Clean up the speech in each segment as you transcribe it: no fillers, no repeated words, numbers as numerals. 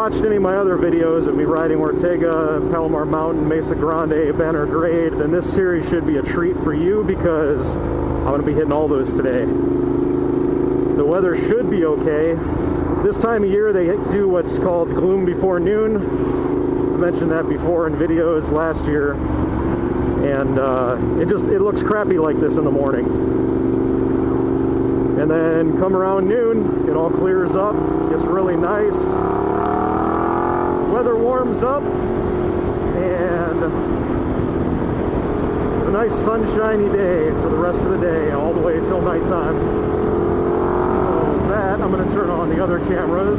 watched any of my other videos of me riding Ortega, Palomar Mountain, Mesa Grande, Banner Grade, then this series should be a treat for you because I'm going to be hitting all those today. The weather should be okay. This time of year they do what's called gloom before noon. I mentioned that before in videos last year, and it looks crappy like this in the morning. And then come around noon, it all clears up, gets really nice. Weather warms up, and a nice sunshiny day for the rest of the day, all the way till nighttime. So with that, I'm going to turn on the other cameras.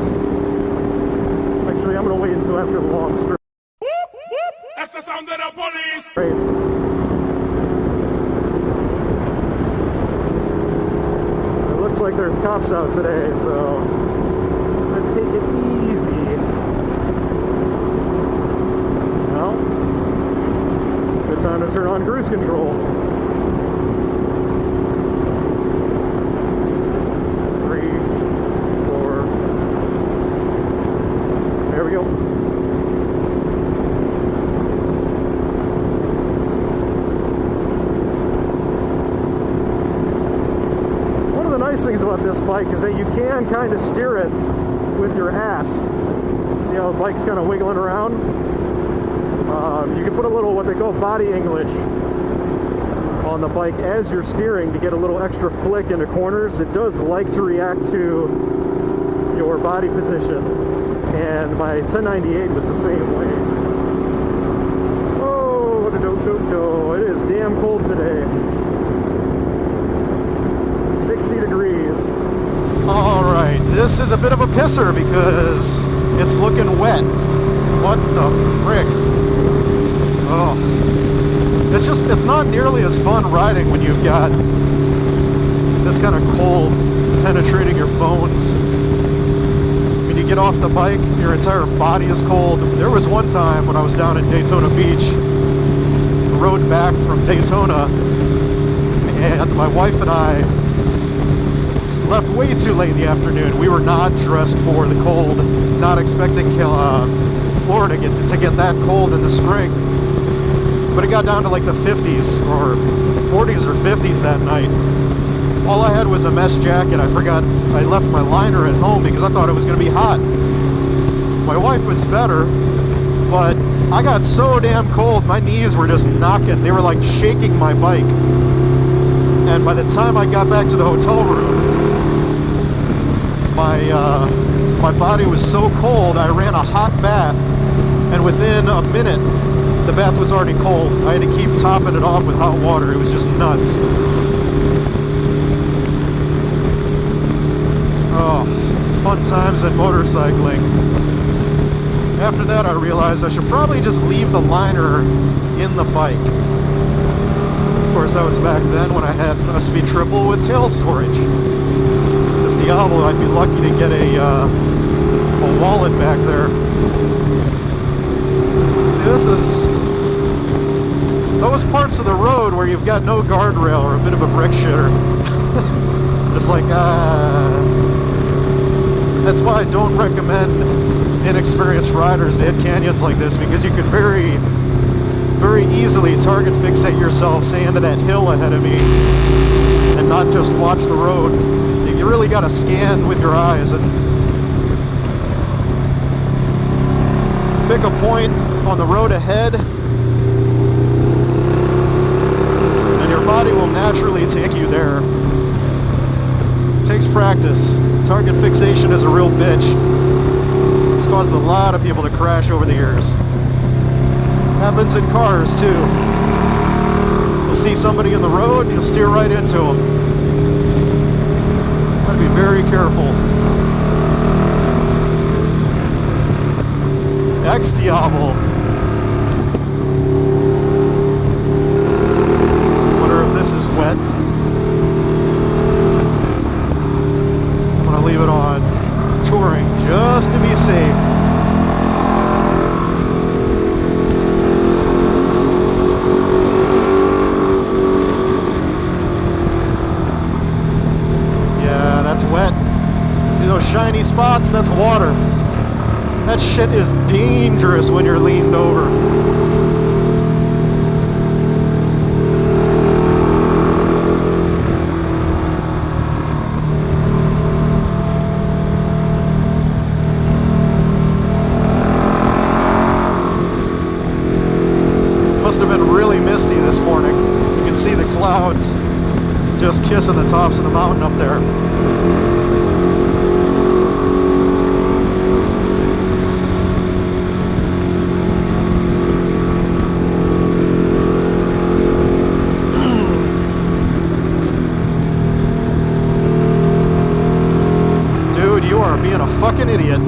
Actually, I'm going to wait until after the long strip. That's the sound of the police! Right. Looks like there's cops out today, so I'm gonna take it easy. Well, good time to turn on cruise control. 3, 4. There we go. Things about this bike is that you can kind of steer it with your ass. See how the bike's kind of wiggling around? You can put a little what they call body English on the bike as you're steering to get a little extra flick into corners. It does like to react to your body position, and my 1098 was the same way. Oh, it is damn cold today. 60 degrees. Alright, this is a bit of a pisser because it's looking wet. What the frick? Oh. It's not nearly as fun riding when you've got this kind of cold penetrating your bones. When you get off the bike, your entire body is cold. There was one time when I was down in Daytona Beach, rode back from Daytona, and my wife and I left way too late in the afternoon. We were not dressed for the cold, not expecting Florida to get that cold in the spring. But it got down to like the 50s or 40s or 50s that night. All I had was a mesh jacket. I forgot I left my liner at home because I thought it was going to be hot. My wife was better, but I got so damn cold, my knees were just knocking. They were like shaking my bike. And by the time I got back to the hotel room, my body was so cold, I ran a hot bath, and within a minute, the bath was already cold. I had to keep topping it off with hot water. It was just nuts. Oh, fun times at motorcycling. After that, I realized I should probably just leave the liner in the bike. Of course, that was back then when I had a speed triple with tail storage. This Diablo, I'd be lucky to get a wallet back there. See, this is those parts of the road where you've got no guardrail or a bit of a brick shitter. Just like, that's why I don't recommend inexperienced riders to hit canyons like this, because you could very easily target fixate yourself, say, into that hill ahead of me and not just watch the road. You really got to scan with your eyes and pick a point on the road ahead, and your body will naturally take you there. It takes practice. Target fixation is a real bitch. It's caused a lot of people to crash over the years. Happens in cars too. You'll see somebody in the road and you'll steer right into them. Gotta be very careful. Ex Diablo. Wonder if this is wet. I'm gonna leave it on touring just to be safe. Wet. See those shiny spots? That's water. That shit is dangerous when you're leaned over. Must have been really misty this morning. You can see the clouds just kissing the tops of the mountain up there. Dude, you are being a fucking idiot.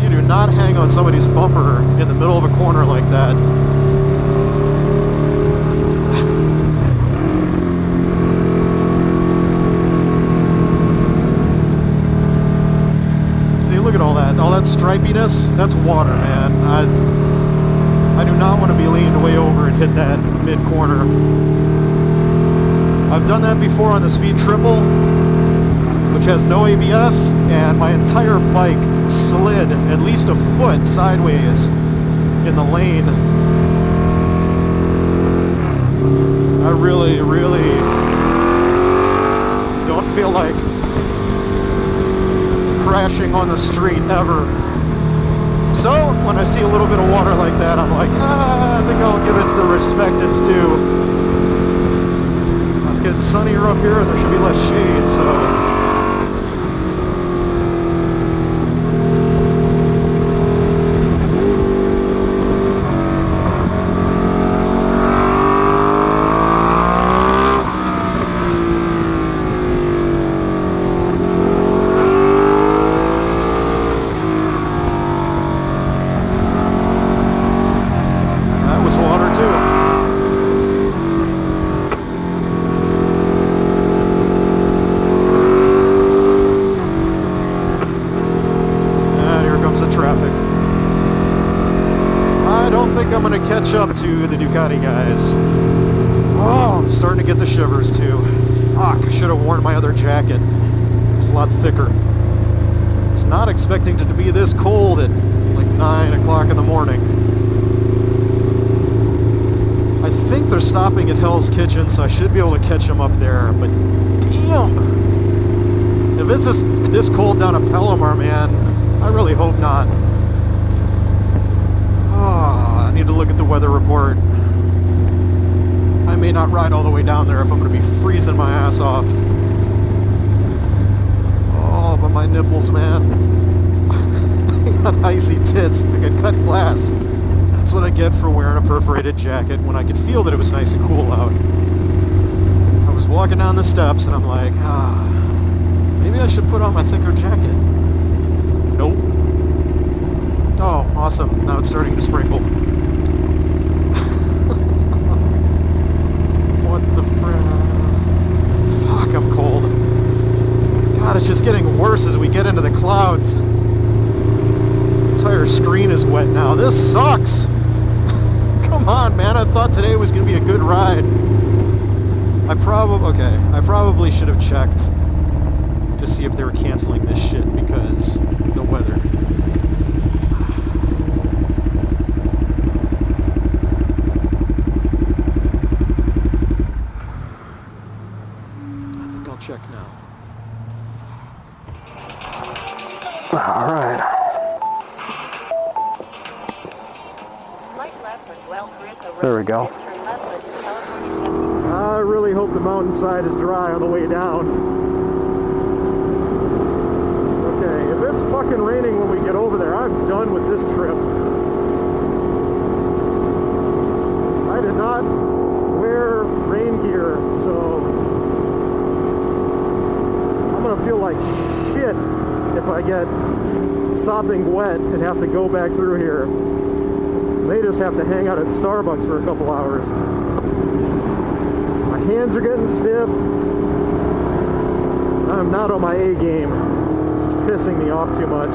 You do not hang on somebody's bumper in the middle of a corner like that. Look at all that stripiness. That's water, man. I do not want to be leaned way over and hit that mid-corner. I've done that before on the Speed Triple, which has no ABS, and my entire bike slid at least a foot sideways in the lane. I really don't feel like crashing on the street ever. So when I see a little bit of water like that, I'm like, I think I'll give it the respect it's due. It's getting sunnier up here and there should be less shade, so catch up to the Ducati guys. Oh, I'm starting to get the shivers too. Fuck, I should have worn my other jacket. It's a lot thicker. I was not expecting it to be this cold at like 9 o'clock in the morning. I think they're stopping at Hell's Kitchen, so I should be able to catch them up there, but damn! If it's this cold down at Palomar, man, I really hope not. I need to look at the weather report. I may not ride all the way down there if I'm going to be freezing my ass off. Oh, but my nipples, man. I got icy tits. I could cut glass. That's what I get for wearing a perforated jacket when I could feel that it was nice and cool out. I was walking down the steps and I'm like, maybe I should put on my thicker jacket. Nope. Oh, awesome. Now it's starting to sprinkle. What the frick? Fuck, I'm cold. God, it's just getting worse as we get into the clouds. The entire screen is wet now. This sucks! Come on, man. I thought today was going to be a good ride. I probably should have checked to see if they were canceling this shit because the weather. Check now. All right. There we go. I really hope the mountainside is dry on the way down. Okay, if it's fucking raining when we get over there, I'm done with this trip. I did not wear rain gear, so I'm gonna feel like shit if I get sopping wet and have to go back through here. May just have to hang out at Starbucks for a couple hours. My hands are getting stiff. I'm not on my A game. It's just pissing me off too much.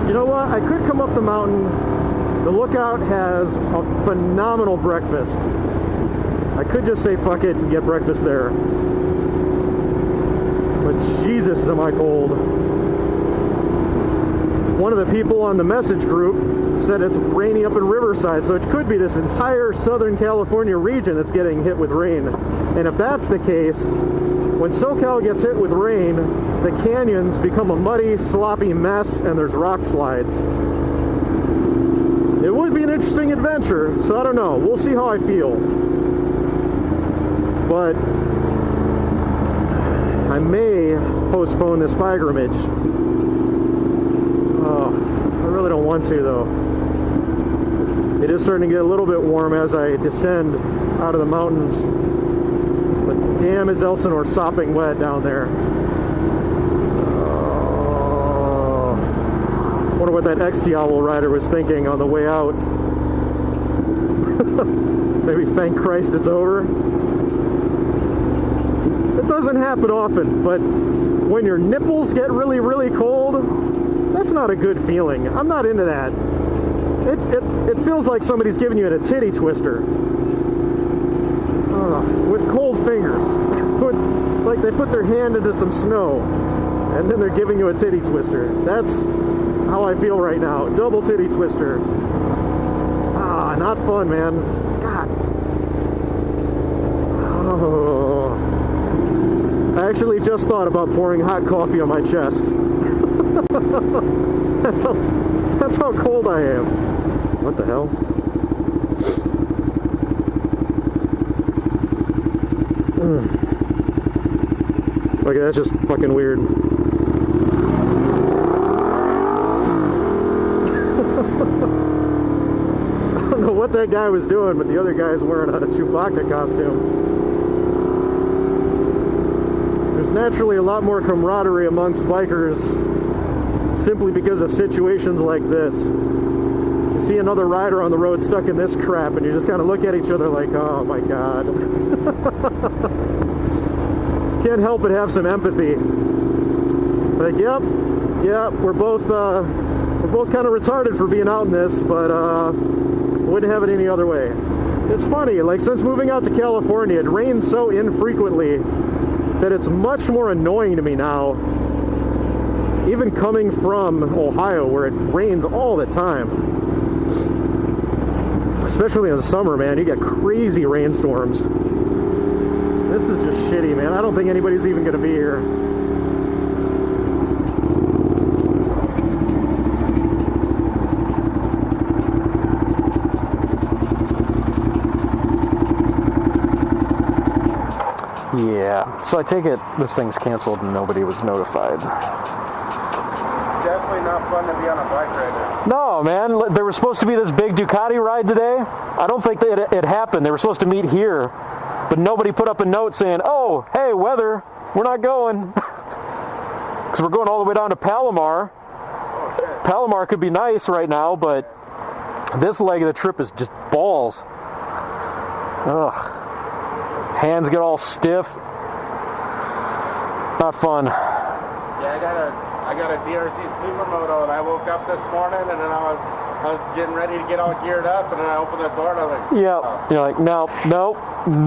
You know what? I could come up the mountain The Lookout has a phenomenal breakfast. I could just say fuck it and get breakfast there. But Jesus, am I cold. One of the people on the message group said it's rainy up in Riverside, so it could be this entire Southern California region that's getting hit with rain. And if that's the case, when SoCal gets hit with rain, the canyons become a muddy, sloppy mess, and there's rock slides. It would be an interesting adventure, so I don't know. We'll see how I feel. But I may postpone this pilgrimage. Oh, I really don't want to, though. It is starting to get a little bit warm as I descend out of the mountains. But damn, is Elsinore sopping wet down there. I wonder what that XT Owl rider was thinking on the way out. Maybe thank Christ it's over. It doesn't happen often, but when your nipples get really, really cold, that's not a good feeling. I'm not into that. It feels like somebody's giving you a titty twister. With cold fingers. Like they put their hand into some snow, and then they're giving you a titty twister. That's how I feel right now. Double titty twister. Ah, not fun, man. God. Oh. I actually just thought about pouring hot coffee on my chest. That's how cold I am. What the hell? Okay, that's just fucking weird. I don't know what that guy was doing, but the other guy's wearing a Chewbacca costume. There's naturally a lot more camaraderie amongst bikers simply because of situations like this. You see another rider on the road stuck in this crap, and you just kind of look at each other like, oh my god. Can't help but have some empathy. Like, yep, we're both kind of retarded for being out in this, but wouldn't have it any other way. It's funny, like since moving out to California, it rains so infrequently that it's much more annoying to me now. Even coming from Ohio, where it rains all the time. Especially in the summer, man, you get crazy rainstorms. This is just shitty, man. I don't think anybody's even going to be here. Yeah, so I take it this thing's canceled and nobody was notified. Definitely not fun to be on a bike right now. No, man. There was supposed to be this big Ducati ride today. I don't think that it happened. They were supposed to meet here, but nobody put up a note saying, oh, hey, weather, we're not going. Because we're going all the way down to Palomar. Oh, shit. Palomar could be nice right now, but this leg of the trip is just balls. Ugh. Hands get all stiff. Not fun. Yeah, I got a DRC Supermoto, and I woke up this morning, and then I was getting ready to get all geared up, and then I opened the door, and I was like, yeah. Oh. You're like, nope. And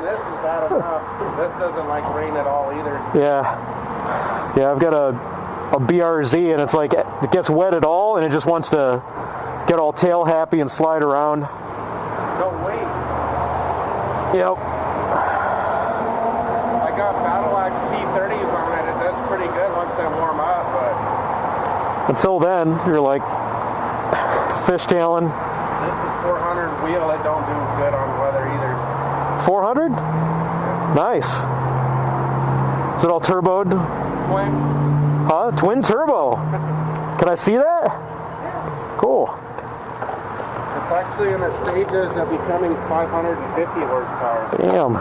this is bad enough. This doesn't like rain at all either. Yeah, I've got a BRZ, and it's like it gets wet at all, and it just wants to get all tail happy and slide around. No, wait. Yep. I got Battle Axe P30s on it. It does pretty good once I warm up, but Until then, you're like fishtailing. this is 400 wheel. It don't do good on weather either. 400? Yeah. Nice. Is it all turboed? Twin. Huh? Twin turbo. Can I see that? Yeah. Cool. It's actually in the stages of becoming 550 horsepower. Damn.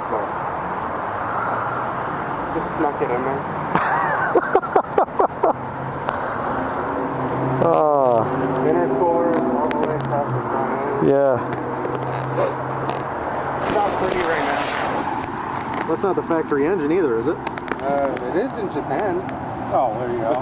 So, just snuck it in there. Intercoolers all the way across the front end. Yeah. It's not pretty right now. That's not the factory engine either, is it? It is in Japan. Oh, there you go.